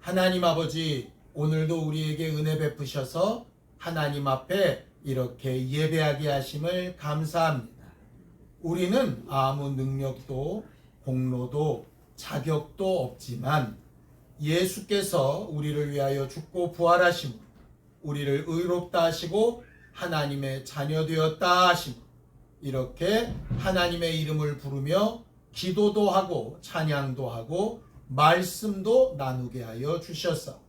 하나님 아버지, 오늘도 우리에게 은혜 베푸셔서 하나님 앞에 이렇게 예배하게 하심을 감사합니다. 우리는 아무 능력도 공로도 자격도 없지만 예수께서 우리를 위하여 죽고 부활하심으로 우리를 의롭다 하시고 하나님의 자녀 되었다 하심으로 이렇게 하나님의 이름을 부르며 기도도 하고 찬양도 하고 말씀도 나누게 하여 주셨사오니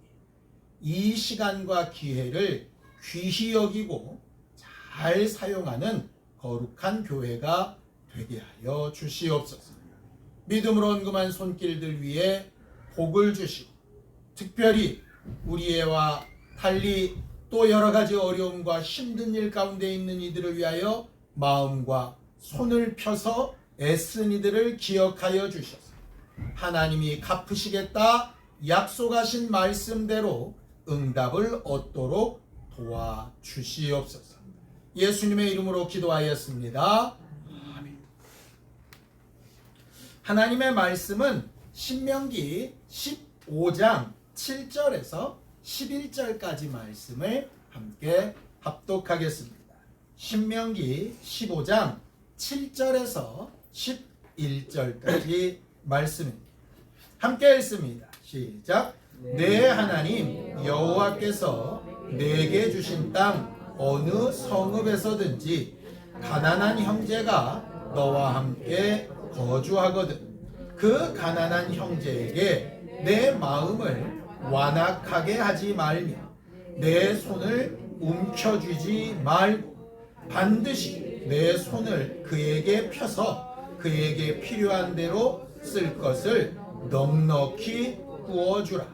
이 시간과 기회를 귀히 여기고 잘 사용하는 거룩한 교회가 되게 하여 주시옵소서. 믿음으로 언금한 손길들 위에 복을 주시고 특별히 우리 애와 달리 또 여러 가지 어려움과 힘든 일 가운데 있는 이들을 위하여 마음과 손을 펴서 애쓴 이들을 기억하여 주셔서 하나님이 갚으시겠다 약속하신 말씀대로 응답을 얻도록 도와주시옵소서. 예수님의 이름으로 기도하였습니다. 아멘. 하나님의 말씀은 신명기 15장 7절에서 11절까지 말씀을 함께 합독하겠습니다. 신명기 15장 7절에서 11절까지 말씀입니다. 함께 읽습니다. 시작. 내 하나님 여호와께서 내게 주신 땅 어느 성읍에서든지 가난한 형제가 너와 함께 거주하거든 그 가난한 형제에게 내 마음을 완악하게 하지 말며 내 손을 움켜쥐지 말고 반드시 내 손을 그에게 펴서 그에게 필요한 대로 쓸 것을 넉넉히 부어주라.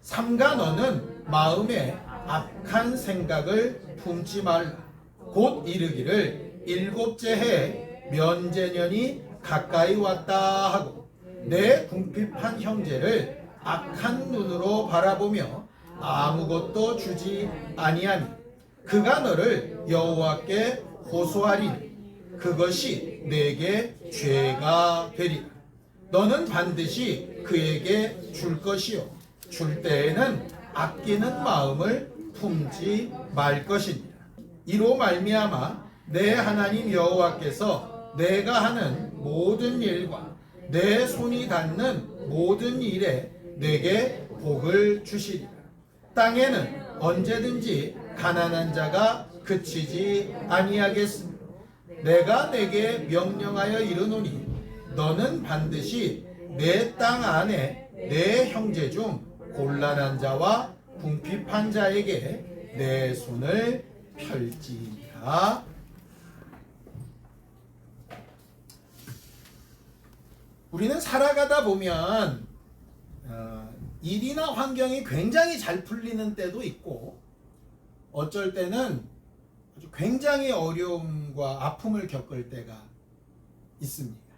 삼가 너는 마음에 악한 생각을 품지 말라. 곧 이르기를 일곱째 해 면제년이 가까이 왔다 하고 내 궁핍한 형제를 악한 눈으로 바라보며 아무것도 주지 아니하니 그가 너를 여호와께 호소하리니 그것이 내게 죄가 되리라. 너는 반드시 그에게 줄 것이요 줄 때에는 아끼는 마음을 품지 말 것이니라. 이로 말미암아 내 하나님 여호와께서 내가 하는 모든 일과 내 손이 닿는 모든 일에 내게 복을 주시리라. 땅에는 언제든지 가난한 자가 그치지 아니하겠으며 내가 내게 명령하여 이르노니 너는 반드시 내 땅 안에 내 형제 중 곤란한 자와 궁핍한 자에게 내 손을 펼지니라. 우리는 살아가다 보면 일이나 환경이 굉장히 잘 풀리는 때도 있고 어쩔 때는 아주 굉장히 어려움과 아픔을 겪을 때가 있습니다.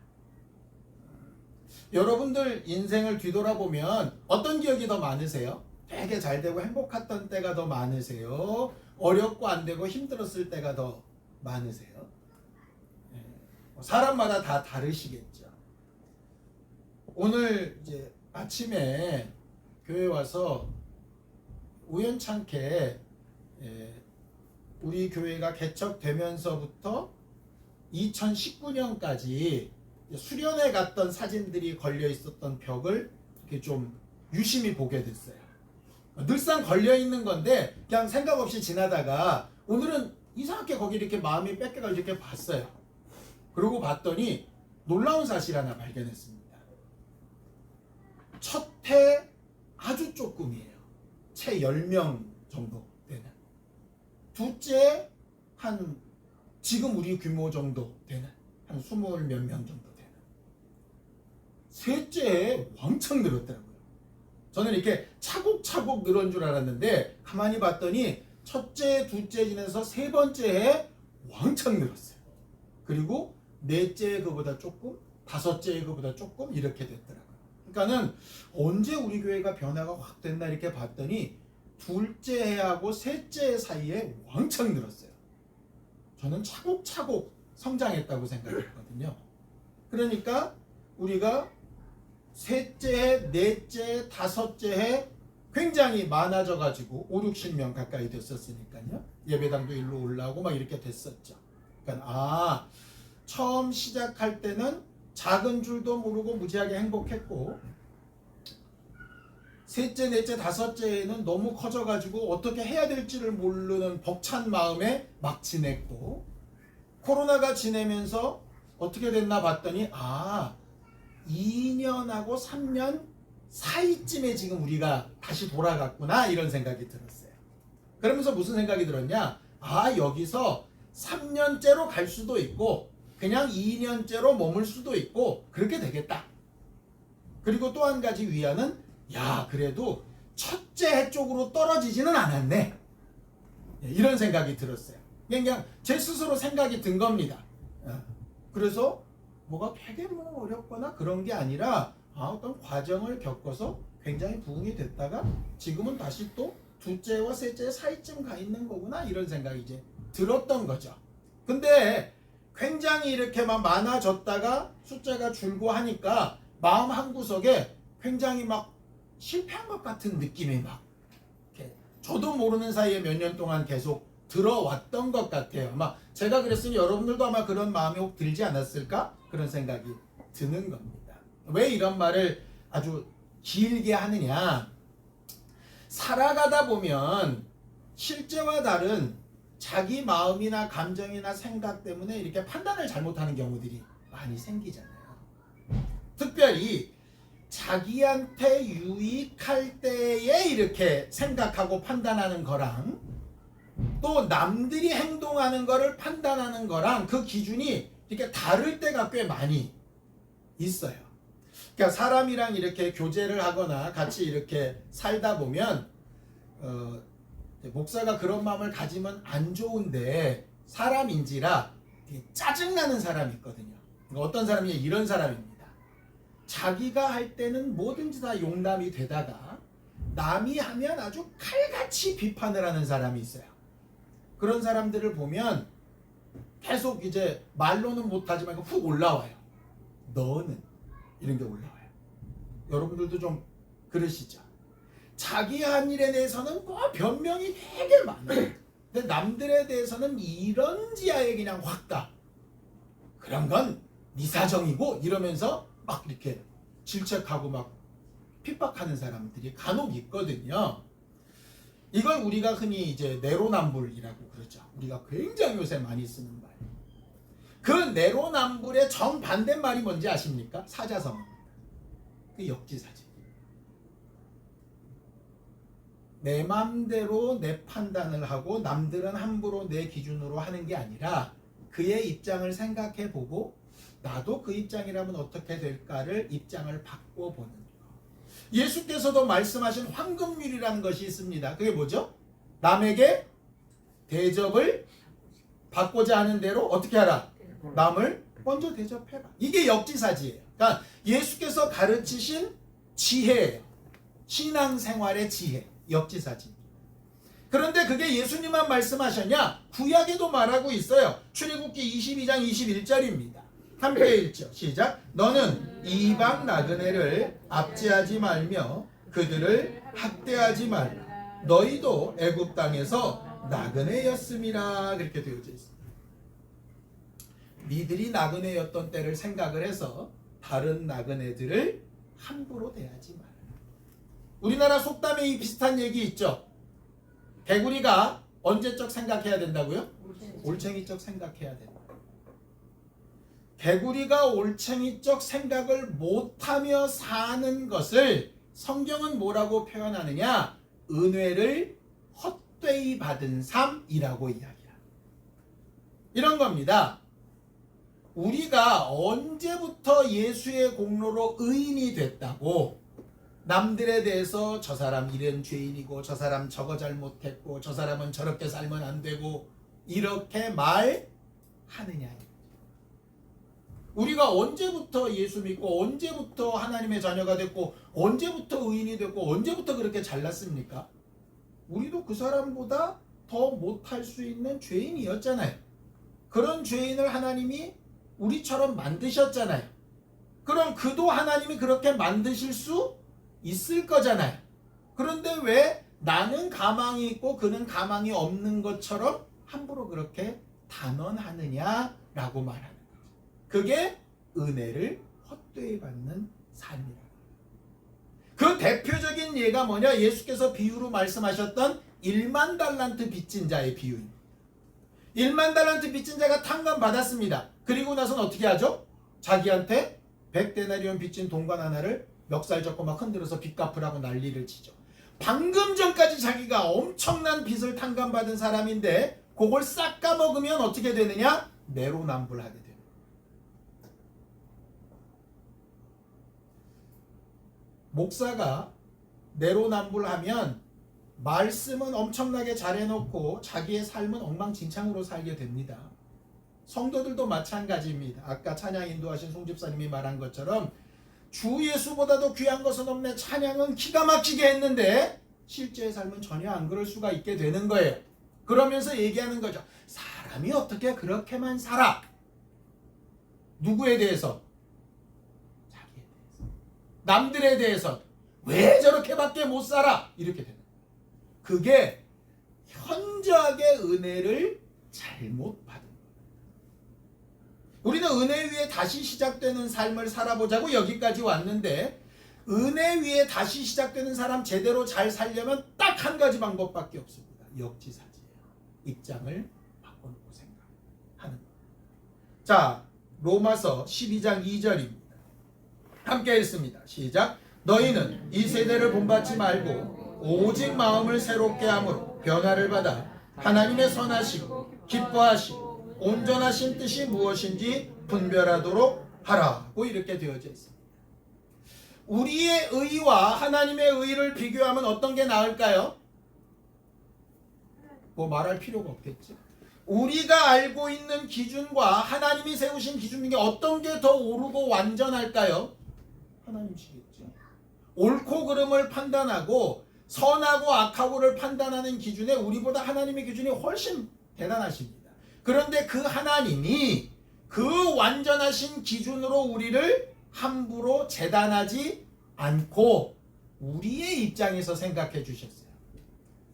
여러분들 인생을 뒤돌아보면 어떤 기억이 더 많으세요? 되게 잘 되고 행복했던 때가 더 많으세요? 어렵고 안 되고 힘들었을 때가 더 많으세요? 사람마다 다 다르시겠죠. 오늘 이제 아침에 교회 와서 우연찮게 우리 교회가 개척되면서부터 2019년까지 수련회 갔던 사진들이 걸려 있었던 벽을 이렇게 좀 유심히 보게 됐어요. 늘상 걸려 있는 건데 그냥 생각 없이 지나다가 오늘은 이상하게 거기 이렇게 마음이 뺏겨가지고 이렇게 봤어요. 그러고 봤더니 놀라운 사실 하나 발견했습니다. 첫 해 아주 조금이에요. 채 10명 정도 되는. 둘째 한 지금 우리 규모 정도 되는 한 20 몇 명 정도 되는. 셋째에 왕창 늘었더라고요. 저는 이렇게 차곡차곡 늘은 줄 알았는데 가만히 봤더니 첫째, 둘째 지내서 세 번째에 왕창 늘었어요. 그리고 넷째 그보다 조금, 다섯째 그보다 조금 이렇게 됐더라고요. 그러니까는 언제 우리 교회가 변화가 확 됐나 이렇게 봤더니 둘째 해하고 셋째 사이에 왕창 늘었어요. 저는 차곡차곡 성장했다고 생각했거든요. 그러니까 우리가 셋째 해, 넷째 해, 다섯째 해 굉장히 많아져가지고 5, 60명 가까이 됐었으니까요. 예배당도 일로 올라오고 막 이렇게 됐었죠. 그러니까 처음 시작할 때는 작은 줄도 모르고 무지하게 행복했고, 셋째, 넷째, 다섯째에는 너무 커져가지고 어떻게 해야 될지를 모르는 벅찬 마음에 막 지냈고, 코로나가 지내면서 어떻게 됐나 봤더니 2년하고 3년 사이쯤에 지금 우리가 다시 돌아갔구나, 이런 생각이 들었어요. 그러면서 무슨 생각이 들었냐, 여기서 3년째로 갈 수도 있고 그냥 2년째로 머물 수도 있고 그렇게 되겠다. 그리고 또 한 가지 위안은, 그래도 첫째 해 쪽으로 떨어지지는 않았네, 이런 생각이 들었어요. 그냥 제 스스로 생각이 든 겁니다. 그래서 뭐가 되게 어렵거나 그런 게 아니라 어떤 과정을 겪어서 굉장히 부흥이 됐다가 지금은 다시 또 둘째와 셋째 사이쯤 가 있는 거구나, 이런 생각이 이제 들었던 거죠. 근데 굉장히 이렇게 막 많아졌다가 숫자가 줄고 하니까 마음 한구석에 굉장히 막 실패한 것 같은 느낌이 막 이렇게 저도 모르는 사이에 몇 년 동안 계속 들어왔던 것 같아요. 아마 제가 그랬으니 여러분들도 아마 그런 마음이 혹 들지 않았을까? 그런 생각이 드는 겁니다. 왜 이런 말을 아주 길게 하느냐? 살아가다 보면 실제와 다른 자기 마음이나 감정이나 생각 때문에 이렇게 판단을 잘못하는 경우들이 많이 생기잖아요. 특별히 자기한테 유익할 때에 이렇게 생각하고 판단하는 거랑 또 남들이 행동하는 거를 판단하는 거랑 그 기준이 이렇게 다를 때가 꽤 많이 있어요. 그러니까 사람이랑 이렇게 교제를 하거나 같이 이렇게 살다 보면 목사가 그런 마음을 가지면 안 좋은데 사람인지라 짜증나는 사람이 있거든요. 그러니까 어떤 사람이 이런 사람입니다. 자기가 할 때는 뭐든지 다 용납이 되다가 남이 하면 아주 칼같이 비판을 하는 사람이 있어요. 그런 사람들을 보면 계속 이제 말로는 못하지만 훅 올라와요. 너는, 이런 게 올라와요. 여러분들도 좀 그러시죠? 자기 한 일에 대해서는 뭐 변명이 되게 많아요. 근데 남들에 대해서는 이런 지하에 그냥 확 가. 그런 건 네 사정이고, 이러면서 막 이렇게 질책하고 막 핍박하는 사람들이 간혹 있거든요. 이걸 우리가 흔히 이제 내로남불이라고 그러죠. 우리가 굉장히 요새 많이 쓰는 말. 그 내로남불의 정반대말이 뭔지 아십니까? 사자성어입니다. 그 역지사지. 내 맘대로 내 판단을 하고 남들은 함부로 내 기준으로 하는 게 아니라 그의 입장을 생각해보고 나도 그 입장이라면 어떻게 될까를 입장을 바꿔보는 거. 예수께서도 말씀하신 황금률이라는 것이 있습니다. 그게 뭐죠? 남에게 대접을 받고자 하는 대로 어떻게 하라? 남을 먼저 대접해라. 이게 역지사지예요. 그러니까 예수께서 가르치신 지혜예요. 신앙생활의 지혜, 역지사지. 그런데 그게 예수님만 말씀하셨냐? 구약에도 말하고 있어요. 출애굽기 22장 21절입니다. 함께 읽죠. 시작. 너는 이방 나그네를 압제하지 말며 그들을 학대하지 말라. 너희도 애굽 땅에서 나그네였음이라. 그렇게 되어져 있습니다. 니들이 나그네였던 때를 생각을 해서 다른 나그네들을 함부로 대하지 말라. 우리나라 속담에 이 비슷한 얘기 있죠. 개구리가 언제적 생각해야 된다고요? 올챙이적 생각해야 된다. 개구리가 올챙이적 생각을 못하며 사는 것을 성경은 뭐라고 표현하느냐? 은혜를 헛되이 받은 삶이라고 이야기합니다. 이런 겁니다. 우리가 언제부터 예수의 공로로 의인이 됐다고 남들에 대해서 저 사람 이런 죄인이고 저 사람 저거 잘못했고 저 사람은 저렇게 살면 안 되고 이렇게 말하느냐. 우리가 언제부터 예수 믿고 언제부터 하나님의 자녀가 됐고 언제부터 의인이 됐고 언제부터 그렇게 잘났습니까? 우리도 그 사람보다 더 못할 수 있는 죄인이었잖아요. 그런 죄인을 하나님이 우리처럼 만드셨잖아요. 그럼 그도 하나님이 그렇게 만드실 수 있을 거잖아요. 그런데 왜 나는 가망이 있고 그는 가망이 없는 것처럼 함부로 그렇게 단언하느냐라고 말하는 거죠. 그게 은혜를 헛되이 받는 삶이라. 그 대표적인 예가 뭐냐? 예수께서 비유로 말씀하셨던 1만 달란트 빚진 자의 비유입니다. 1만 달란트 빚진 자가 탕감 받았습니다. 그리고 나서는 어떻게 하죠? 자기한테 100데나리온 빚진 동관 하나를 멱살 잡고 막 흔들어서 빚 갚으라고 난리를 치죠. 방금 전까지 자기가 엄청난 빚을 탕감받은 사람인데 그걸 싹 까먹으면 어떻게 되느냐? 내로남불하게 됩니다. 목사가 내로남불하면 말씀은 엄청나게 잘해놓고 자기의 삶은 엉망진창으로 살게 됩니다. 성도들도 마찬가지입니다. 아까 찬양 인도하신 송 집사님이 말한 것처럼 주 예수보다도 귀한 것은 없네. 찬양은 기가 막히게 했는데 실제의 삶은 전혀 안 그럴 수가 있게 되는 거예요. 그러면서 얘기하는 거죠. 사람이 어떻게 그렇게만 살아? 누구에 대해서? 자기에 대해서. 남들에 대해서 왜 저렇게밖에 못 살아? 이렇게 되는 거예요. 그게 현저하게 은혜를 잘못 받은 거예요. 우리는 은혜 위에 다시 시작되는 삶을 살아보자고 여기까지 왔는데 은혜 위에 다시 시작되는 사람 제대로 잘 살려면 딱 한 가지 방법밖에 없습니다. 역지사지예요. 입장을 바꿔놓고 생각하는 거예요. 자, 로마서 12장 2절입니다. 함께 읽습니다. 시작. 너희는 이 세대를 본받지 말고 오직 마음을 새롭게 함으로 변화를 받아 하나님의 선하시고 기뻐하시고 온전하신 뜻이 무엇인지 분별하도록 하라고 이렇게 되어져 있습니다. 우리의 의와 하나님의 의를 비교하면 어떤 게 나을까요? 뭐 말할 필요가 없겠죠. 우리가 알고 있는 기준과 하나님이 세우신 기준 중에 어떤 게 더 옳고 완전할까요? 하나님이시겠죠. 옳고 그름을 판단하고 선하고 악하고를 판단하는 기준에 우리보다 하나님의 기준이 훨씬 대단하십니다. 그런데 그 하나님이 그 완전하신 기준으로 우리를 함부로 재단하지 않고 우리의 입장에서 생각해 주셨어요.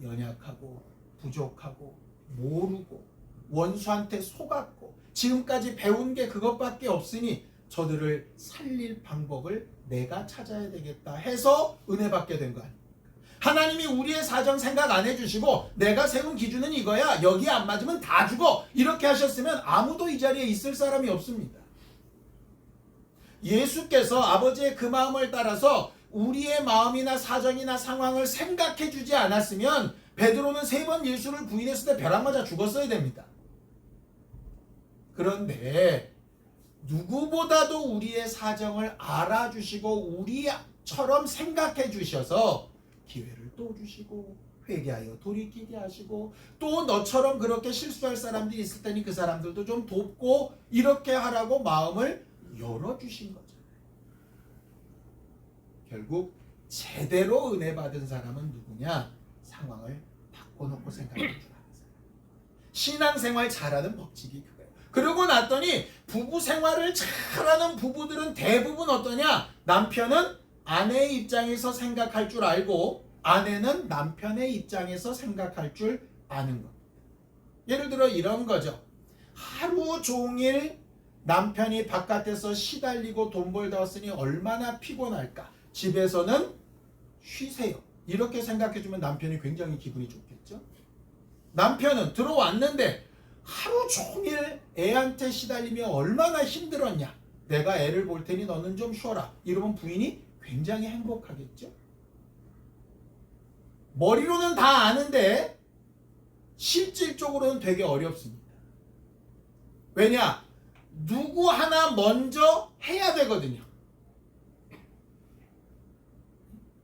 연약하고 부족하고 모르고 원수한테 속았고 지금까지 배운 게 그것밖에 없으니 저들을 살릴 방법을 내가 찾아야 되겠다 해서 은혜 받게 된 거 아닙니까? 하나님이 우리의 사정 생각 안 해주시고 내가 세운 기준은 이거야. 여기 안 맞으면 다 죽어. 이렇게 하셨으면 아무도 이 자리에 있을 사람이 없습니다. 예수께서 아버지의 그 마음을 따라서 우리의 마음이나 사정이나 상황을 생각해 주지 않았으면 베드로는 3번 예수를 부인했을 때 벼락 맞아 죽었어야 됩니다. 그런데 누구보다도 우리의 사정을 알아주시고 우리처럼 생각해 주셔서 기회를 또 주시고 회개하여 돌이키게 하시고 또 너처럼 그렇게 실수할 사람들이 있을 테니 그 사람들도 좀 돕고 이렇게 하라고 마음을 열어주신 거잖아요. 결국 제대로 은혜 받은 사람은 누구냐? 상황을 바꿔놓고 생각하는 줄 아는 사람. 신앙생활 잘하는 법칙이 그거예요. 그러고 났더니 부부 생활을 잘하는 부부들은 대부분 어떠냐? 남편은 아내의 입장에서 생각할 줄 알고 아내는 남편의 입장에서 생각할 줄 아는 것. 예를 들어 이런 거죠. 하루 종일 남편이 바깥에서 시달리고 돈 벌다 왔으니 얼마나 피곤할까. 집에서는 쉬세요. 이렇게 생각해주면 남편이 굉장히 기분이 좋겠죠. 남편은 들어왔는데 하루 종일 애한테 시달리며 얼마나 힘들었냐. 내가 애를 볼 테니 너는 좀 쉬어라. 이러면 부인이 굉장히 행복하겠죠. 머리로는 다 아는데 실질적으로는 되게 어렵습니다. 왜냐? 누구 하나 먼저 해야 되거든요.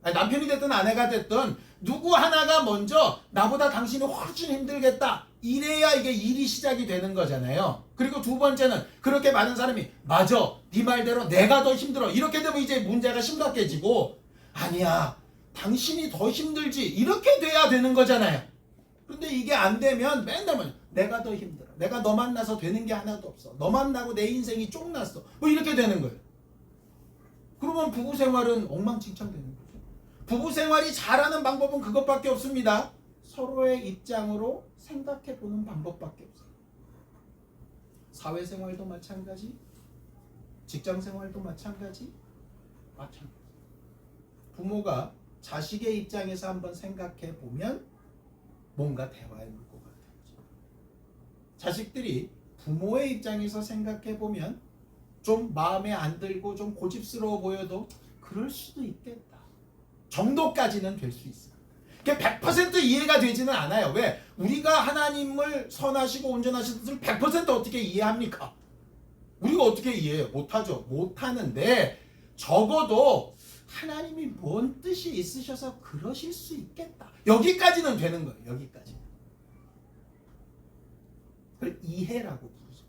남편이 됐든 아내가 됐든 누구 하나가 먼저 나보다 당신이 훨씬 힘들겠다. 이래야 이게 일이 시작이 되는 거잖아요. 그리고 두 번째는 그렇게 많은 사람이 맞아. 네 말대로 내가 더 힘들어. 이렇게 되면 이제 문제가 심각해지고 아니야. 당신이 더 힘들지. 이렇게 돼야 되는 거잖아요. 근데 이게 안 되면 맨날 내가 더 힘들어. 내가 너 만나서 되는 게 하나도 없어. 너 만나고 내 인생이 쫑났어. 뭐 이렇게 되는 거예요. 그러면 부부 생활은 엉망진창 되는 거죠. 부부 생활이 잘하는 방법은 그것밖에 없습니다. 서로의 입장으로 생각해 보는 방법밖에 없어요. 사회생활도 마찬가지, 직장생활도 마찬가지. 부모가 자식의 입장에서 한번 생각해 보면 뭔가 대화의 물꼬가 되죠. 자식들이 부모의 입장에서 생각해 보면 좀 마음에 안 들고 좀 고집스러워 보여도 그럴 수도 있겠다 정도까지는 될 수 있어요. 100% 이해가 되지는 않아요. 왜? 우리가 하나님을 선하시고 온전하신 뜻을 100% 어떻게 이해합니까? 우리가 어떻게 이해해요? 못하죠. 못하는데 적어도 하나님이 뭔 뜻이 있으셔서 그러실 수 있겠다. 여기까지는 되는 거예요. 여기까지. 그걸 이해라고 부르죠.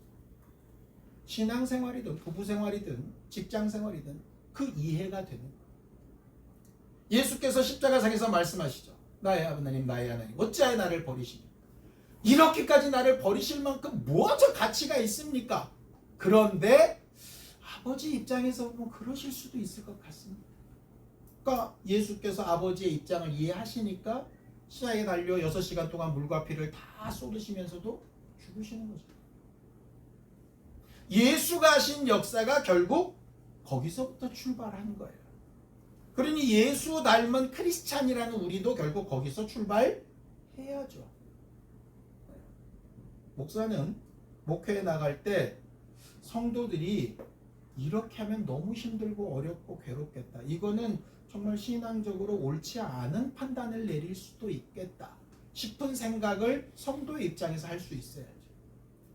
신앙생활이든 부부생활이든 직장생활이든 그 이해가 되는 거예요. 예수께서 십자가상에서 말씀하시죠. 나의 하나님 나의 하나님 어찌하여 나를 버리시니 이렇게까지 나를 버리실 만큼 무엇의 가치가 있습니까? 그런데 아버지 입장에서 뭐 그러실 수도 있을 것 같습니다. 그러니까 예수께서 아버지의 입장을 이해하시니까 시야에 달려 6시간 동안 물과 피를 다 쏟으시면서도 죽으시는 거죠. 예수가 하신 역사가 결국 거기서부터 출발한 거예요. 그러니 예수 닮은 크리스찬이라는 우리도 결국 거기서 출발해야죠. 목사는 목회에 나갈 때 성도들이 이렇게 하면 너무 힘들고 어렵고 괴롭겠다. 이거는 정말 신앙적으로 옳지 않은 판단을 내릴 수도 있겠다 싶은 생각을 성도의 입장에서 할 수 있어야죠.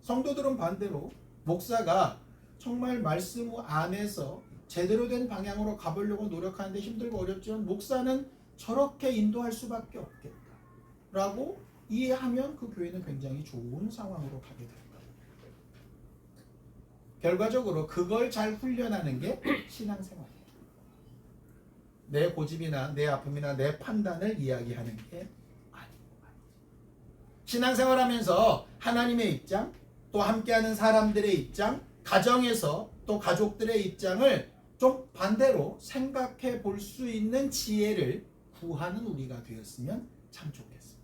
성도들은 반대로 목사가 정말 말씀 안에서 제대로 된 방향으로 가보려고 노력하는데 힘들고 어렵지만 목사는 저렇게 인도할 수밖에 없겠다 라고 이해하면 그 교회는 굉장히 좋은 상황으로 가게 될 거예요. 결과적으로 그걸 잘 훈련하는 게 신앙생활이에요. 내 고집이나 내 아픔이나 내 판단을 이야기하는 게 아니고 신앙생활하면서 하나님의 입장, 또 함께하는 사람들의 입장, 가정에서 또 가족들의 입장을 좀 반대로 생각해 볼 수 있는 지혜를 구하는 우리가 되었으면 참 좋겠습니다.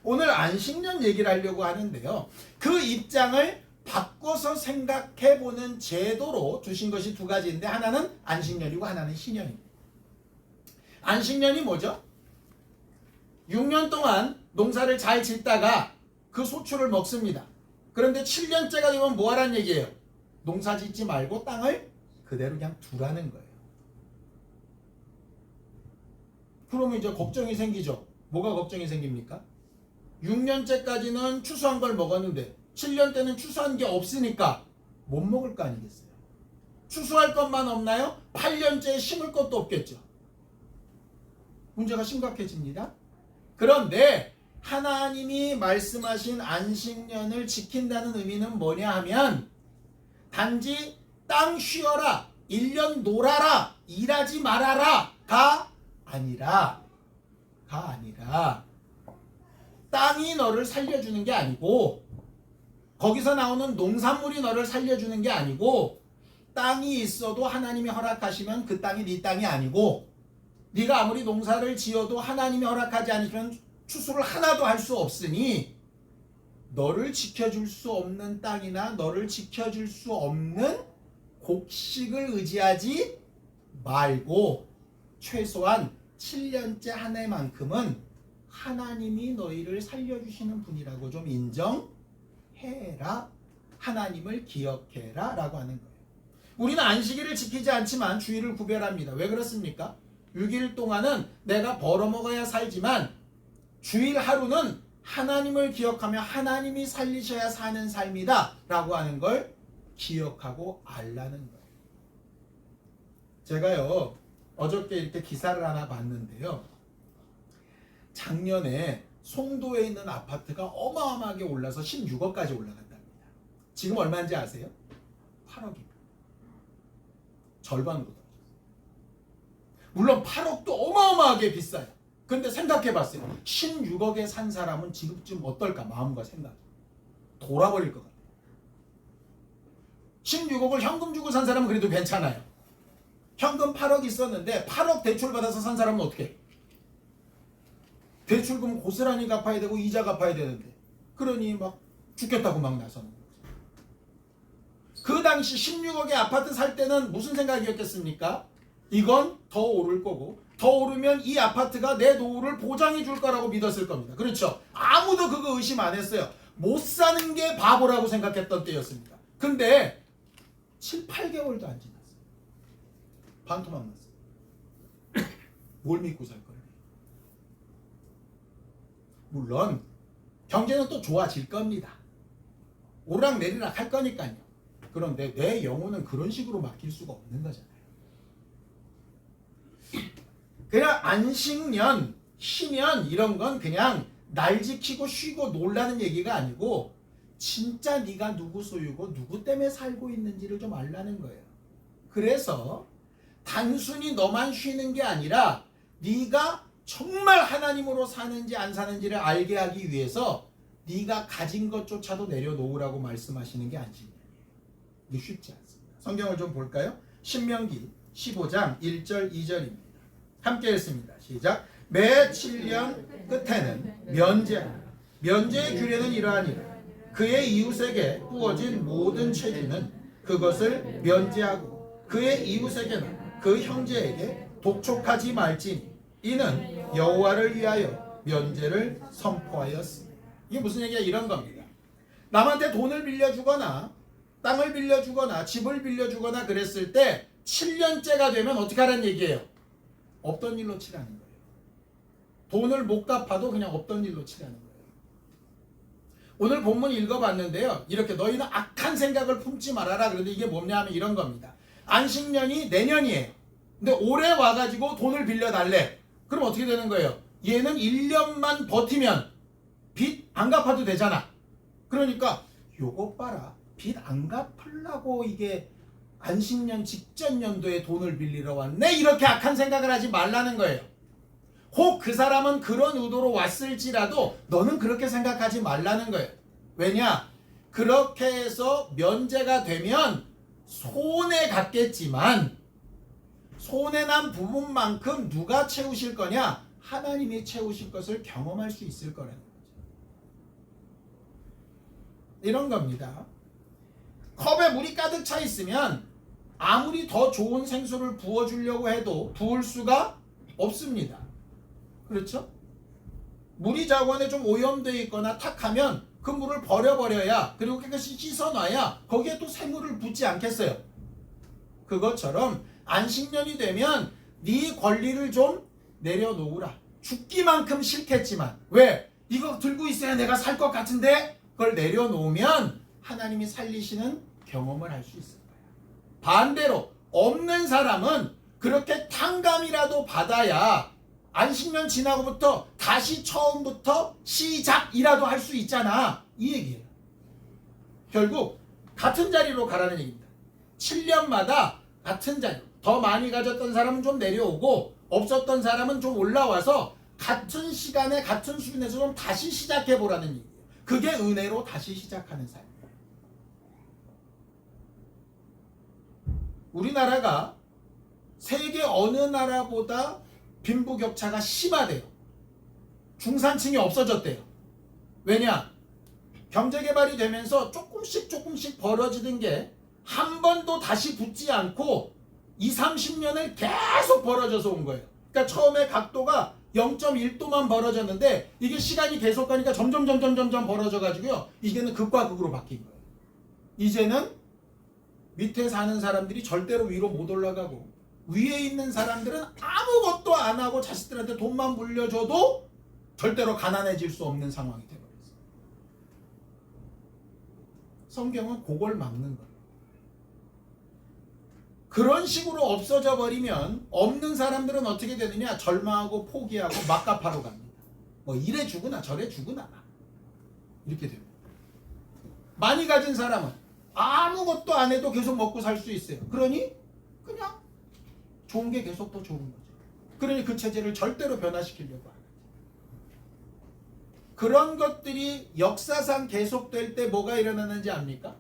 오늘 안식년 얘기를 하려고 하는데요. 그 입장을 바꿔서 생각해 보는 제도로 주신 것이 두 가지인데 하나는 안식년이고 하나는 신년입니다. 안식년이 뭐죠? 6년 동안 농사를 잘 짓다가 그 소출을 먹습니다. 그런데 7년째가 되면 뭐 하라는 얘기예요? 농사 짓지 말고 땅을 그대로 그냥 두라는 거예요. 그러면 이제 걱정이 생기죠. 뭐가 걱정이 생깁니까? 6년째까지는 추수한 걸 먹었는데 7년 때는 추수한 게 없으니까 못 먹을 거 아니겠어요? 추수할 것만 없나요? 8년째에 심을 것도 없겠죠. 문제가 심각해집니다. 그런데 하나님이 말씀하신 안식년을 지킨다는 의미는 뭐냐 하면 단지 땅 쉬어라, 1년 놀아라, 일하지 말아라 가 아니라 땅이 너를 살려주는 게 아니고 거기서 나오는 농산물이 너를 살려주는 게 아니고 땅이 있어도 하나님이 허락하시면 그 땅이 네 땅이 아니고 네가 아무리 농사를 지어도 하나님이 허락하지 않으면 추수를 하나도 할 수 없으니 너를 지켜줄 수 없는 땅이나 너를 지켜줄 수 없는 곡식을 의지하지 말고 최소한 7년째 한 해만큼은 하나님이 너희를 살려주시는 분이라고 좀 인정해라. 하나님을 기억해라 라고 하는 거예요. 우리는 안식일을 지키지 않지만 주일을 구별합니다. 왜 그렇습니까? 6일 동안은 내가 벌어먹어야 살지만 주일 하루는 하나님을 기억하며 하나님이 살리셔야 사는 삶이다 라고 하는 걸 기억하고 알라는 거예요. 제가요 어저께 이렇게 기사를 하나 봤는데요. 작년에 송도에 있는 아파트가 어마어마하게 올라서 16억까지 올라갔답니다. 지금 얼마인지 아세요? 8억입니다. 절반으로 떨어졌어요. 물론 8억도 어마어마하게 비싸요. 근데 생각해봤어요. 16억에 산 사람은 지금쯤 어떨까? 마음과 생각이 돌아버릴 것 같아요. 16억을 현금 주고 산 사람은 그래도 괜찮아요. 현금 8억 있었는데 8억 대출 받아서 산 사람은 어떻게? 대출금 고스란히 갚아야 되고 이자 갚아야 되는데 그러니 막 죽겠다고 막 나서는 거죠. 그 당시 16억의 아파트 살 때는 무슨 생각이었겠습니까? 이건 더 오를 거고 더 오르면 이 아파트가 내 노후를 보장해 줄 거라고 믿었을 겁니다. 그렇죠? 아무도 그거 의심 안 했어요. 못 사는 게 바보라고 생각했던 때였습니다. 근데 7, 8개월도 안 지났어요. 반토막 났어요. 뭘 믿고 살 거예요? 물론 경제는 또 좋아질 겁니다. 오락내리락 할 거니까요. 그런데 내 영혼은 그런 식으로 맡길 수가 없는 거잖아요. 그냥 안식년, 쉬면 이런 건 그냥 날 지키고 쉬고 놀라는 얘기가 아니고 진짜 네가 누구 소유고 누구 때문에 살고 있는지를 좀 알라는 거예요. 그래서 단순히 너만 쉬는 게 아니라 네가 정말 하나님으로 사는지 안 사는지를 알게 하기 위해서 네가 가진 것조차도 내려놓으라고 말씀하시는 게 안식년이에요. 이게 쉽지 않습니다. 성경을 좀 볼까요? 신명기 15장 1절 2절입니다. 함께 읽습니다. 시작. 매 7년 끝에는 면제하라. 면제의 규례는 이러하니라. 그의 이웃에게 부어진 모든 채지는 그것을 면제하고 그의 이웃에게나 그 형제에게 독촉하지 말지니 이는 여호와를 위하여 면제를 선포하였습니다. 이게 무슨 얘기야? 이런 겁니다. 남한테 돈을 빌려주거나 땅을 빌려주거나 집을 빌려주거나 그랬을 때 7년째가 되면 어떻게 하라는 얘기예요? 없던 일로 치라는 거예요. 돈을 못 갚아도 그냥 없던 일로 치라는 거예요. 오늘 본문 읽어봤는데요. 이렇게 너희는 악한 생각을 품지 말아라. 그런데 이게 뭐냐 하면 이런 겁니다. 안식년이 내년이에요. 근데 올해 와가지고 돈을 빌려달래. 그럼 어떻게 되는 거예요? 얘는 1년만 버티면 빚 안 갚아도 되잖아. 그러니까 요거 봐라. 빚 안 갚으려고 이게 안식년 직전 연도에 돈을 빌리러 왔네. 이렇게 악한 생각을 하지 말라는 거예요. 혹 그 사람은 그런 의도로 왔을지라도 너는 그렇게 생각하지 말라는 거예요. 왜냐? 그렇게 해서 면제가 되면 손해 갔겠지만 손해난 부분만큼 누가 채우실 거냐? 하나님이 채우실 것을 경험할 수 있을 거라는 거죠. 이런 겁니다. 컵에 물이 가득 차 있으면 아무리 더 좋은 생수를 부어주려고 해도 부을 수가 없습니다. 그렇죠? 물이 자원에 좀 오염되어 있거나 탁하면 그 물을 버려버려야 그리고 깨끗이 씻어놔야 거기에 또 새물을 붓지 않겠어요? 그것처럼 안식년이 되면 네 권리를 좀 내려놓으라. 죽기만큼 싫겠지만 왜? 이거 들고 있어야 내가 살 것 같은데 그걸 내려놓으면 하나님이 살리시는 경험을 할 수 있을 거예요. 반대로 없는 사람은 그렇게 탕감이라도 받아야 안식년 지나고부터 다시 처음부터 시작이라도 할 수 있잖아. 이 얘기예요. 결국 같은 자리로 가라는 얘기입니다. 7년마다 같은 자리. 더 많이 가졌던 사람은 좀 내려오고 없었던 사람은 좀 올라와서 같은 시간에 같은 수준에서 좀 다시 시작해보라는 얘기예요. 그게 은혜로 다시 시작하는 삶이에요. 우리나라가 세계 어느 나라보다 빈부격차가 심하대요. 중산층이 없어졌대요. 왜냐? 경제개발이 되면서 조금씩 벌어지는 게 한 번도 다시 붙지 않고 20, 30년을 계속 벌어져서 온 거예요. 그러니까 처음에 각도가 0.1도만 벌어졌는데 이게 시간이 계속 가니까 점점 벌어져가지고요. 이게는 극과 극으로 바뀐 거예요. 이제는 밑에 사는 사람들이 절대로 위로 못 올라가고 위에 있는 사람들은 아무것도 안 하고 자식들한테 돈만 물려줘도 절대로 가난해질 수 없는 상황이 되어버렸어요. 성경은 그걸 막는 거예요. 그런 식으로 없어져 버리면 없는 사람들은 어떻게 되느냐? 절망하고 포기하고 막가파로 갑니다. 뭐 이래 죽으나 저래 죽으나 이렇게 됩니다. 많이 가진 사람은 아무것도 안 해도 계속 먹고 살 수 있어요. 그러니 그냥 좋은 게 계속 더 좋은 거죠. 그러니 그 체제를 절대로 변화시키려고 하는 거죠. 그런 것들이 역사상 계속될 때 뭐가 일어나는지 압니까?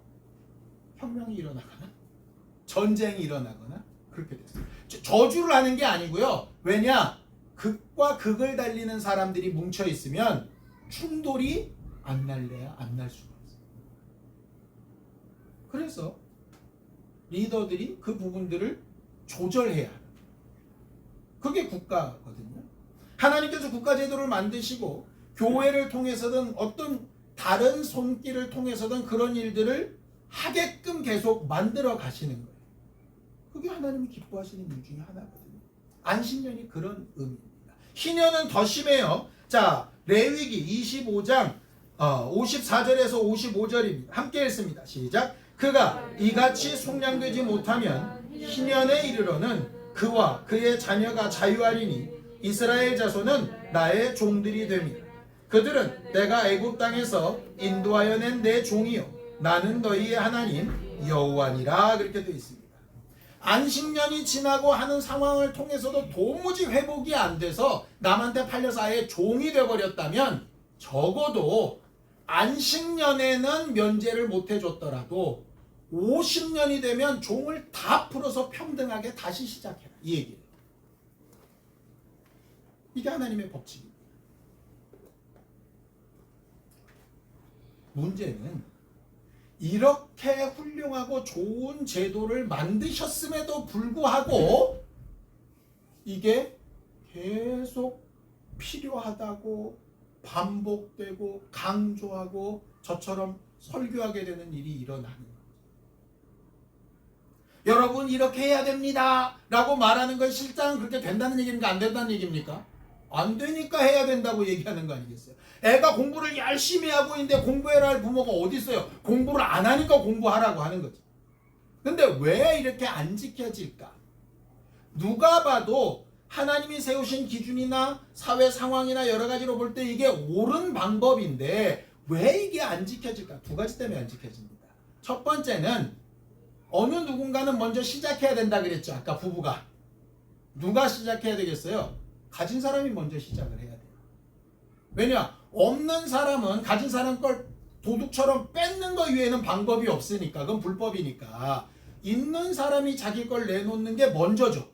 혁명이 일어나거나 전쟁이 일어나거나 그렇게 됐어요. 저주를 하는 게 아니고요. 왜냐? 극과 극을 달리는 사람들이 뭉쳐 있으면 충돌이 안 날래야 안 날 수가 없어요. 그래서 리더들이 그 부분들을 조절해야 하는, 그게 국가거든요. 하나님께서 국가 제도를 만드시고 교회를 통해서든 어떤 다른 손길을 통해서든 그런 일들을 하게끔 계속 만들어 가시는 거예요. 그게 하나님이 기뻐하시는 일 중에 하나거든요. 안식년이 그런 의미입니다. 희년은 더 심해요. 자, 레위기 25장 54절에서 55절입니다. 함께 읽습니다. 시작. 그가 이같이 속량되지 못하면 희년에 이르러는 그와 그의 자녀가 자유하리니 이스라엘 자손은 나의 종들이 됩니다. 그들은 내가 애굽 땅에서 인도하여 낸 내 종이요 나는 너희의 하나님 여호와니라. 그렇게 되어 있습니다. 안식년이 지나고 하는 상황을 통해서도 도무지 회복이 안 돼서 남한테 팔려서 아예 종이 되어버렸다면 적어도 안식년에는 면제를 못 해줬더라도 50년이 되면 종을 다 풀어서 평등하게 다시 시작해라, 이 얘기예요. 이게 하나님의 법칙입니다. 문제는 이렇게 훌륭하고 좋은 제도를 만드셨음에도 불구하고 이게 계속 필요하다고 반복되고 강조하고 저처럼 설교하게 되는 일이 일어나는 거예요. 여러분 이렇게 해야 됩니다 라고 말하는 건 실상 그렇게 된다는 얘기입니까? 안 된다는 얘기입니까? 안 되니까 해야 된다고 얘기하는 거 아니겠어요? 애가 공부를 열심히 하고 있는데 공부해라 할 부모가 어디 있어요? 공부를 안 하니까 공부하라고 하는 거죠. 근데 왜 이렇게 안 지켜질까? 누가 봐도 하나님이 세우신 기준이나 사회 상황이나 여러 가지로 볼 때 이게 옳은 방법인데 왜 이게 안 지켜질까? 두 가지 때문에 안 지켜집니다. 첫 번째는 어느 누군가는 먼저 시작해야 된다 그랬죠. 아까 부부가. 누가 시작해야 되겠어요? 가진 사람이 먼저 시작을 해야 돼요. 왜냐? 없는 사람은 가진 사람 걸 도둑처럼 뺏는 거 이외에는 방법이 없으니까, 그건 불법이니까 있는 사람이 자기 걸 내놓는 게 먼저죠.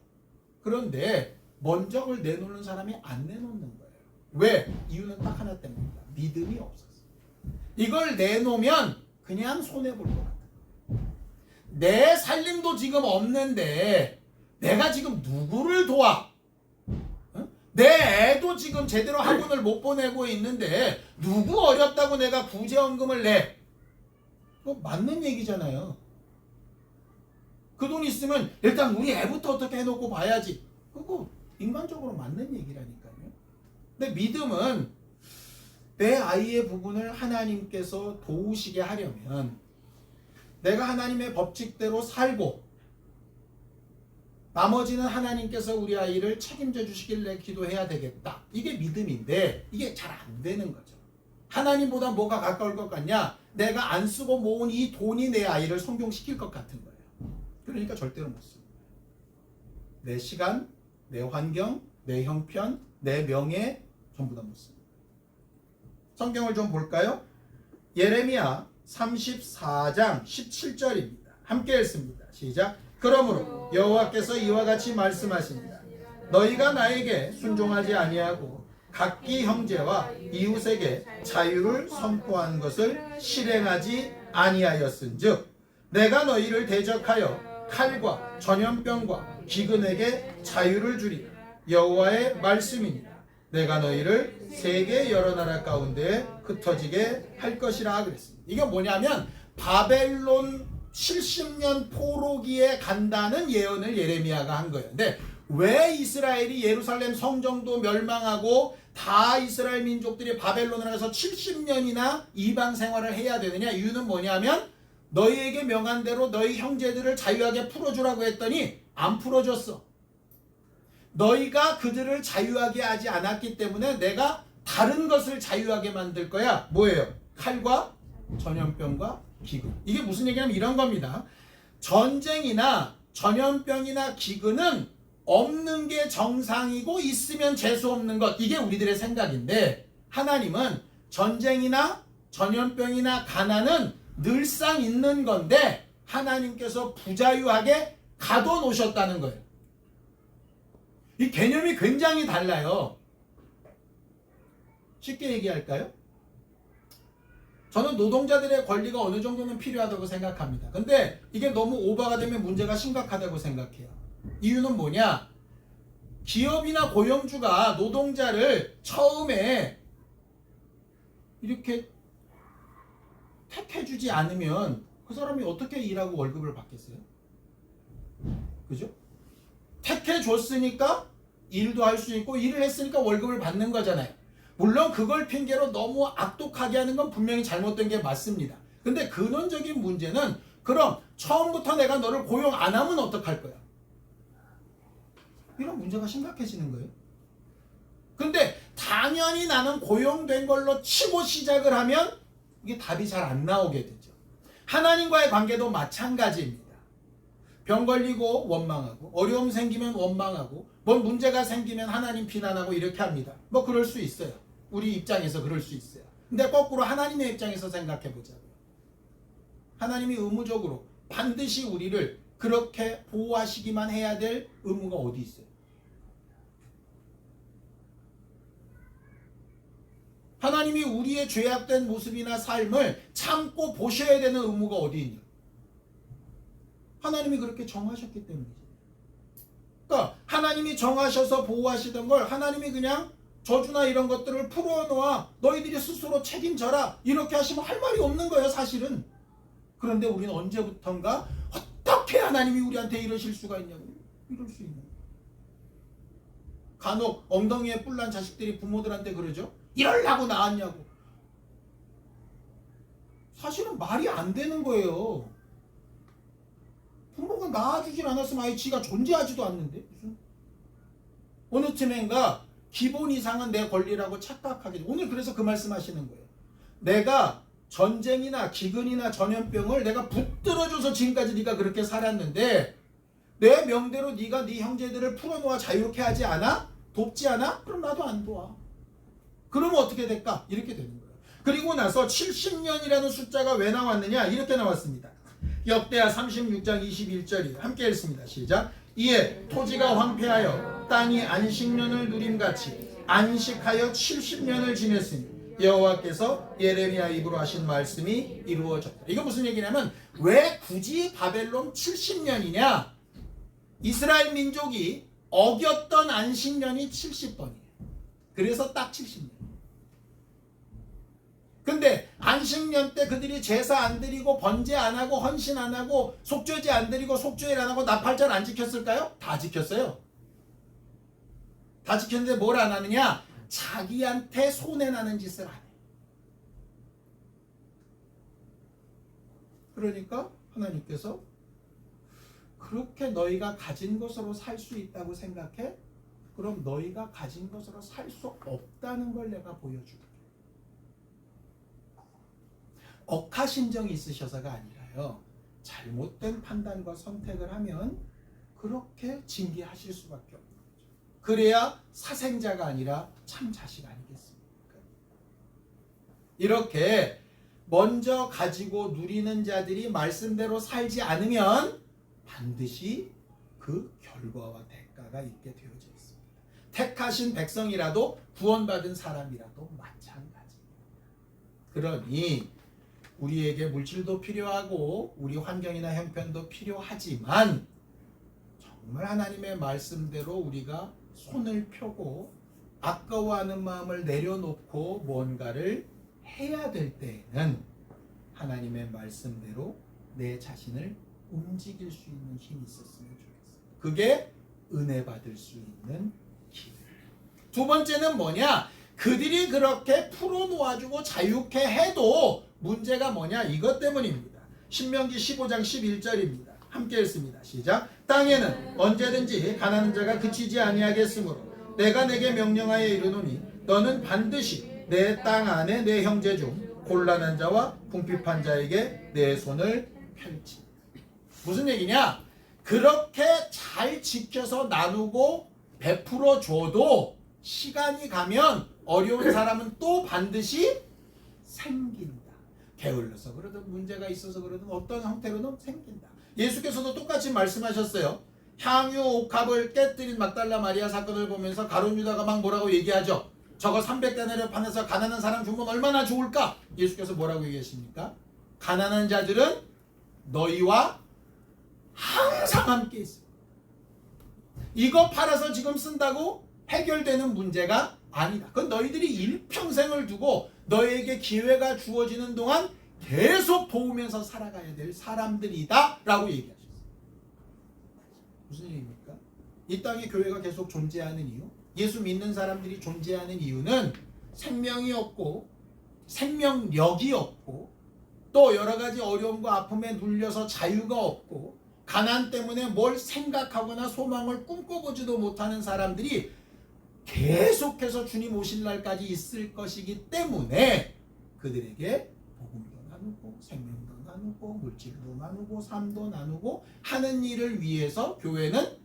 그런데 먼저 그걸 내놓는 사람이 안 내놓는 거예요. 왜? 이유는 딱 하나 때문입니다. 믿음이 없었어요. 이걸 내놓으면 그냥 손해볼 것 같아요. 내 살림도 지금 없는데 내가 지금 누구를 도와? 내 애도 지금 제대로 학원을 못 보내고 있는데 누구 어렵다고 내가 구제원금을 내? 그거 맞는 얘기잖아요. 그 돈 있으면 일단 우리 애부터 어떻게 해놓고 봐야지. 그거 인간적으로 맞는 얘기라니까요. 근데 믿음은 내 아이의 부분을 하나님께서 도우시게 하려면 내가 하나님의 법칙대로 살고 나머지는 하나님께서 우리 아이를 책임져 주시길래 기도해야 되겠다. 이게 믿음인데 이게 잘 안 되는 거죠. 하나님보다 뭐가 가까울 것 같냐? 내가 안 쓰고 모은 이 돈이 내 아이를 성공시킬 것 같은 거예요. 그러니까 절대로 못 씁니다. 내 시간, 내 환경, 내 형편, 내 명예 전부 다 못 씁니다. 성경을 좀 볼까요? 예레미야 34장 17절입니다. 함께 읽습니다. 시작. 그러므로 여호와께서 이와 같이 말씀하십니다. 너희가 나에게 순종하지 아니하고 각기 형제와 이웃에게 자유를 선포한 것을 실행하지 아니하였은즉 내가 너희를 대적하여 칼과 전염병과 기근에게 자유를 주리라. 여호와의 말씀이니라. 내가 너희를 세계 여러 나라 가운데 흩어지게 할 것이라 그랬습니다. 이게 뭐냐면 바벨론 70년 포로기에 간다는 예언을 예레미야가 한 거예요. 근데 왜 이스라엘이 예루살렘 성정도 멸망하고 다 이스라엘 민족들이 바벨론을 가서 70년이나 이방 생활을 해야 되느냐? 이유는 뭐냐면 너희에게 명한 대로 너희 형제들을 자유하게 풀어주라고 했더니 안 풀어줬어. 너희가 그들을 자유하게 하지 않았기 때문에 내가 다른 것을 자유하게 만들 거야. 뭐예요? 칼과 전염병과 기근. 이게 무슨 얘기냐면 이런 겁니다. 전쟁이나 전염병이나 기근은 없는 게 정상이고 있으면 재수 없는 것. 이게 우리들의 생각인데 하나님은 전쟁이나 전염병이나 가난은 늘상 있는 건데 하나님께서 부자유하게 가둬놓으셨다는 거예요. 이 개념이 굉장히 달라요. 쉽게 얘기할까요? 저는 노동자들의 권리가 어느 정도는 필요하다고 생각합니다. 근데 이게 너무 오버가 되면 문제가 심각하다고 생각해요. 이유는 뭐냐? 기업이나 고용주가 노동자를 처음에 이렇게 택해주지 않으면 그 사람이 어떻게 일하고 월급을 받겠어요? 그죠? 택해줬으니까 일도 할 수 있고 일을 했으니까 월급을 받는 거잖아요. 물론 그걸 핑계로 너무 악독하게 하는 건 분명히 잘못된 게 맞습니다. 근데 근원적인 문제는 그럼 처음부터 내가 너를 고용 안 하면 어떡할 거야? 이런 문제가 심각해지는 거예요. 근데 당연히 나는 고용된 걸로 치고 시작을 하면 이게 답이 잘 안 나오게 되죠. 하나님과의 관계도 마찬가지입니다. 병 걸리고 원망하고 어려움 생기면 원망하고 뭔 문제가 생기면 하나님 비난하고 이렇게 합니다. 뭐 그럴 수 있어요. 우리 입장에서 그럴 수 있어요. 근데 거꾸로 하나님의 입장에서 생각해 보자고요. 하나님이 의무적으로 반드시 우리를 그렇게 보호하시기만 해야 될 의무가 어디 있어요? 하나님이 우리의 죄악된 모습이나 삶을 참고 보셔야 되는 의무가 어디 있냐? 하나님이 그렇게 정하셨기 때문이죠. 그러니까 하나님이 정하셔서 보호하시던 걸 하나님이 그냥 저주나 이런 것들을 풀어놓아 너희들이 스스로 책임져라 이렇게 하시면 할 말이 없는 거예요, 사실은. 그런데 우리는 언제부턴가 어떻게 하나님이 우리한테 이러실 수가 있냐고. 이럴 수 있는. 간혹 엉덩이에 뿔난 자식들이 부모들한테 그러죠. 이러려고 낳았냐고. 사실은 말이 안 되는 거예요. 부모가 낳아주질 않았으면 아예 지가 존재하지도 않는데 무슨 어느 틈엔가 기본 이상은 내 권리라고 착각하게 돼. 오늘 그래서 그 말씀하시는 거예요. 내가 전쟁이나 기근이나 전염병을 내가 붙들어줘서 지금까지 네가 그렇게 살았는데 내 명대로 네가 네 형제들을 풀어놓아 자유롭게 하지 않아? 돕지 않아? 그럼 나도 안 도와. 그러면 어떻게 될까? 이렇게 되는 거예요. 그리고 나서 70년이라는 숫자가 왜 나왔느냐? 이렇게 나왔습니다. 역대하 36장 21절이에요. 함께 읽습니다. 시작. 이에 토지가 황폐하여 땅이 안식년을 누림같이 안식하여 70년을 지냈으니 여호와께서 예레미야 입으로 하신 말씀이 이루어졌다. 이거 무슨 얘기냐면 왜 굳이 바벨론 70년이냐? 이스라엘 민족이 어겼던 안식년이 70번이에요. 그래서 딱 70년. 근데 안식년 때 그들이 제사 안 드리고 번제 안 하고 헌신 안 하고 속죄제 안 드리고 속죄일 안 하고 나팔절 안 지켰을까요? 다 지켰어요. 다 지켰는데 뭘 안 하느냐? 자기한테 손해나는 짓을 안 해. 그러니까 하나님께서 그렇게 너희가 가진 것으로 살 수 있다고 생각해? 그럼 너희가 가진 것으로 살 수 없다는 걸 내가 보여줄게. 억하심정이 있으셔서가 아니라요. 잘못된 판단과 선택을 하면 그렇게 징계하실 수밖에 없는 거죠. 그래야 사생자가 아니라 참 자식 아니겠습니까? 이렇게 먼저 가지고 누리는 자들이 말씀대로 살지 않으면 반드시 그 결과와 대가가 있게 되어져 있습니다. 택하신 백성이라도 구원받은 사람이라도 마찬가지입니다. 그러니 우리에게 물질도 필요하고 우리 환경이나 형편도 필요하지만 정말 하나님의 말씀대로 우리가 손을 펴고 아까워하는 마음을 내려놓고 뭔가를 해야 될 때에는 하나님의 말씀대로 내 자신을 움직일 수 있는 힘이 있었으면 좋겠어요. 그게 은혜 받을 수 있는 길. 두 번째는 뭐냐? 그들이 그렇게 풀어놓아주고 자유케 해도 문제가 뭐냐? 이것 때문입니다. 신명기 15장 11절입니다. 함께 읽습니다. 시작. 땅에는 언제든지 가난한 자가 그치지 아니하겠으므로 내가 내게 명령하여 이르노니 너는 반드시 내 땅 안에 내 형제 중 곤란한 자와 궁핍한 자에게 내 손을 펼치. 무슨 얘기냐? 그렇게 잘 지켜서 나누고 베풀어 줘도 시간이 가면 어려운 사람은 또 반드시 생긴다. 게을러서 그러든 문제가 있어서 그러든 어떤 형태로든 생긴다. 예수께서도 똑같이 말씀하셨어요. 향유 옥합을 깨뜨린 막달라 마리아 사건을 보면서 가룟 유다가 막 뭐라고 얘기하죠. 저거 300데나리온 판에서 가난한 사람 주면 얼마나 좋을까? 예수께서 뭐라고 얘기하십니까? 가난한 자들은 너희와 항상 함께 있어. 이거 팔아서 지금 쓴다고 해결되는 문제가 아니다. 그건 너희들이 일평생을 두고 너희에게 기회가 주어지는 동안 계속 도우면서 살아가야 될 사람들이다 라고 얘기하셨어요. 무슨 얘기입니까? 이 땅에 교회가 계속 존재하는 이유, 예수 믿는 사람들이 존재하는 이유는 생명이 없고 생명력이 없고 또 여러 가지 어려움과 아픔에 눌려서 자유가 없고 가난 때문에 뭘 생각하거나 소망을 꿈꿔보지도 못하는 사람들이 계속해서 주님 오실 날까지 있을 것이기 때문에 그들에게 복음도 나누고 생명도 나누고 물질도 나누고 삶도 나누고 하는 일을 위해서 교회는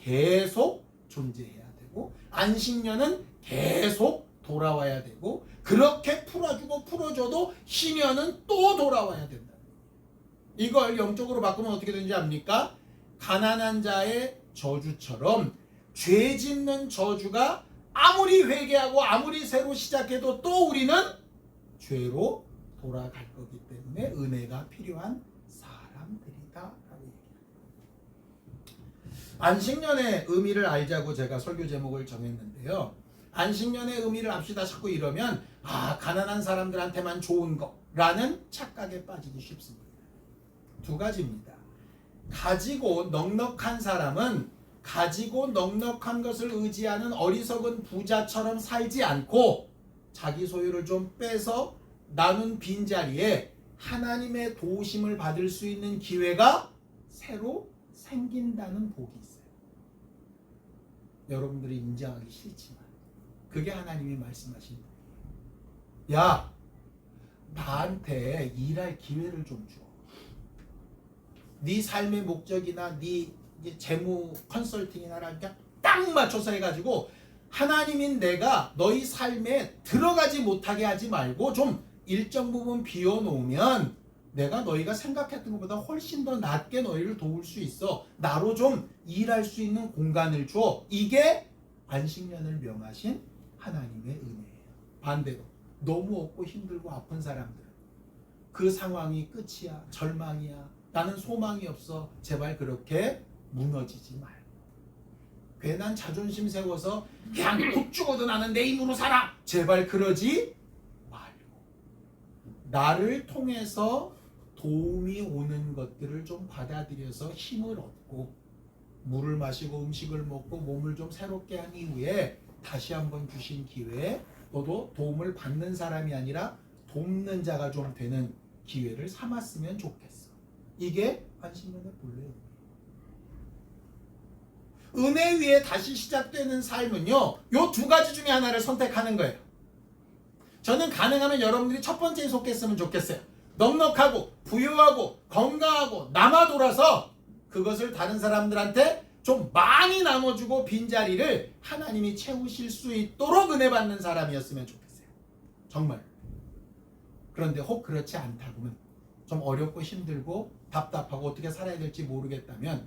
계속 존재해야 되고 안식년은 계속 돌아와야 되고 그렇게 풀어주고 풀어줘도 희년은 또 돌아와야 된다. 이걸 영적으로 바꾸면 어떻게 되는지 압니까? 가난한 자의 저주처럼 죄 짓는 저주가 아무리 회개하고 아무리 새로 시작해도 또 우리는 죄로 돌아갈 거기 때문에 은혜가 필요한 사람들이다 라고 얘기합니다. 안식년의 의미를 알자고 제가 설교 제목을 정했는데요. 안식년의 의미를 압시다 자꾸 이러면 가난한 사람들한테만 좋은 거라는 착각에 빠지기 쉽습니다. 두 가지입니다. 가지고 넉넉한 사람은 가지고 넉넉한 것을 의지하는 어리석은 부자처럼 살지 않고 자기 소유를 좀 빼서 나눈 빈자리에 하나님의 도우심을 받을 수 있는 기회가 새로 생긴다는 복이 있어요. 여러분들이 인정하기 싫지만 그게 하나님이 말씀하신 거예요. 야, 나한테 일할 기회를 좀 줘. 네 삶의 목적이나 네 재무 컨설팅이나 그냥 딱 맞춰서 해가지고 하나님인 내가 너희 삶에 들어가지 못하게 하지 말고 좀 일정 부분 비워놓으면 내가 너희가 생각했던 것보다 훨씬 더 낫게 너희를 도울 수 있어. 나로 좀 일할 수 있는 공간을 줘. 이게 안식년을 명하신 하나님의 은혜예요. 반대로 너무 없고 힘들고 아픈 사람들은 그 상황이 끝이야, 절망이야, 나는 소망이 없어. 제발 그렇게 무너지지 말고 괜한 자존심 세워서 그냥 곧 죽어도 나는 내 힘으로 살아. 제발 그러지 말고 나를 통해서 도움이 오는 것들을 좀 받아들여서 힘을 얻고 물을 마시고 음식을 먹고 몸을 좀 새롭게 한 이후에 다시 한번 주신 기회에 너도 도움을 받는 사람이 아니라 돕는 자가 좀 되는 기회를 삼았으면 좋겠어. 이게 안식년의 본래예요. 은혜 위에 다시 시작되는 삶은요, 요 두 가지 중에 하나를 선택하는 거예요. 저는 가능하면 여러분들이 첫 번째에 속했으면 좋겠어요. 넉넉하고 부유하고 건강하고 남아 돌아서 그것을 다른 사람들한테 좀 많이 나눠주고 빈자리를 하나님이 채우실 수 있도록 은혜 받는 사람이었으면 좋겠어요. 정말. 그런데 혹 그렇지 않다고는 좀 어렵고 힘들고 답답하고 어떻게 살아야 될지 모르겠다면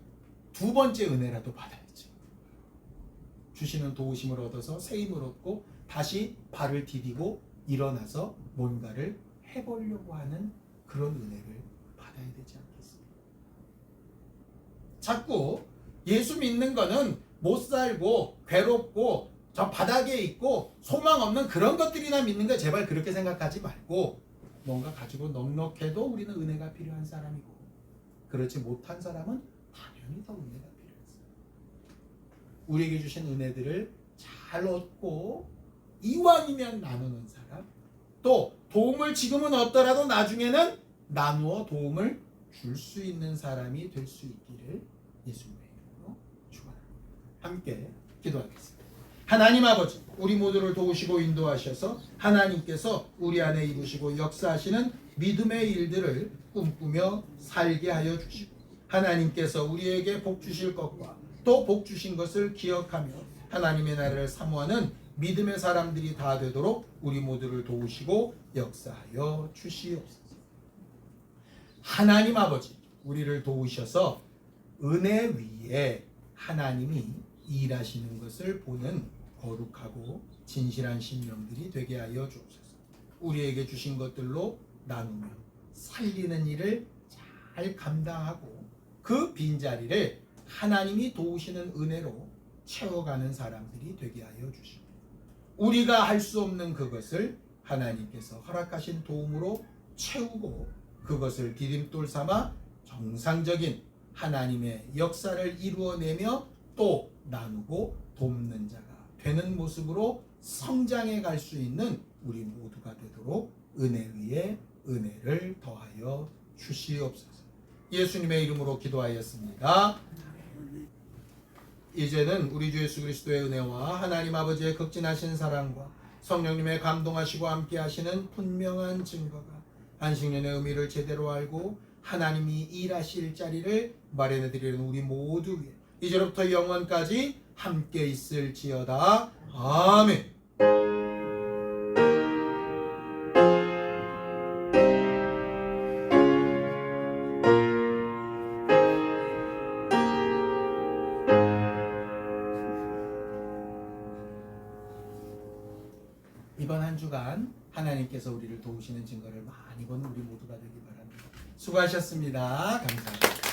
두 번째 은혜라도 받아야죠. 주시는 도우심을 얻어서 새 힘을 얻고 다시 발을 디디고 일어나서 뭔가를 해보려고 하는 그런 은혜를 받아야 되지 않겠습니까? 자꾸 예수 믿는 거는 못 살고 괴롭고 저 바닥에 있고 소망 없는 그런 것들이나 믿는 거 제발 그렇게 생각하지 말고 뭔가 가지고 넉넉해도 우리는 은혜가 필요한 사람이고 그렇지 못한 사람은 당연히 더 은혜가 필요했어요. 우리에게 주신 은혜들을 잘 얻고 이왕이면 나누는 사람, 또 도움을 지금은 얻더라도 나중에는 나누어 도움을 줄 수 있는 사람이 될 수 있기를 예수님의 이름으로 축원합니다. 함께 기도하겠습니다. 하나님 아버지, 우리 모두를 도우시고 인도하셔서 하나님께서 우리 안에 이루시고 역사하시는 믿음의 일들을 꿈꾸며 살게 하여 주시고 하나님께서 우리에게 복 주실 것과 또 복 주신 것을 기억하며 하나님의 나라를 사모하는 믿음의 사람들이 다 되도록 우리 모두를 도우시고 역사하여 주시옵소서. 하나님 아버지, 우리를 도우셔서 은혜 위에 하나님이 일하시는 것을 보는 거룩하고 진실한 심령들이 되게 하여 주옵소서. 우리에게 주신 것들로 나누며 살리는 일을 잘 감당하고 그 빈자리를 하나님이 도우시는 은혜로 채워가는 사람들이 되게 하여 주시고, 우리가 할 수 없는 그것을 하나님께서 허락하신 도움으로 채우고 그것을 디딤돌 삼아 정상적인 하나님의 역사를 이루어내며 또 나누고 돕는 자가 되는 모습으로 성장해 갈 수 있는 우리 모두가 되도록 은혜 위에 은혜를 더하여 주시옵소서. 예수님의 이름으로 기도하였습니다. 이제는 우리 주 예수 그리스도의 은혜와 하나님 아버지의 극진하신 사랑과 성령님의 감동하시고 함께 하시는 분명한 증거가 안식년의 의미를 제대로 알고 하나님이 일하실 자리를 마련해 드리는 우리 모두 위에 이제로부터 영원까지 함께 있을지어다. 아멘. 이번 한 주간 하나님께서 우리를 도우시는 증거를 많이 보는 우리 모두가 되기 바랍니다. 수고하셨습니다. 감사합니다.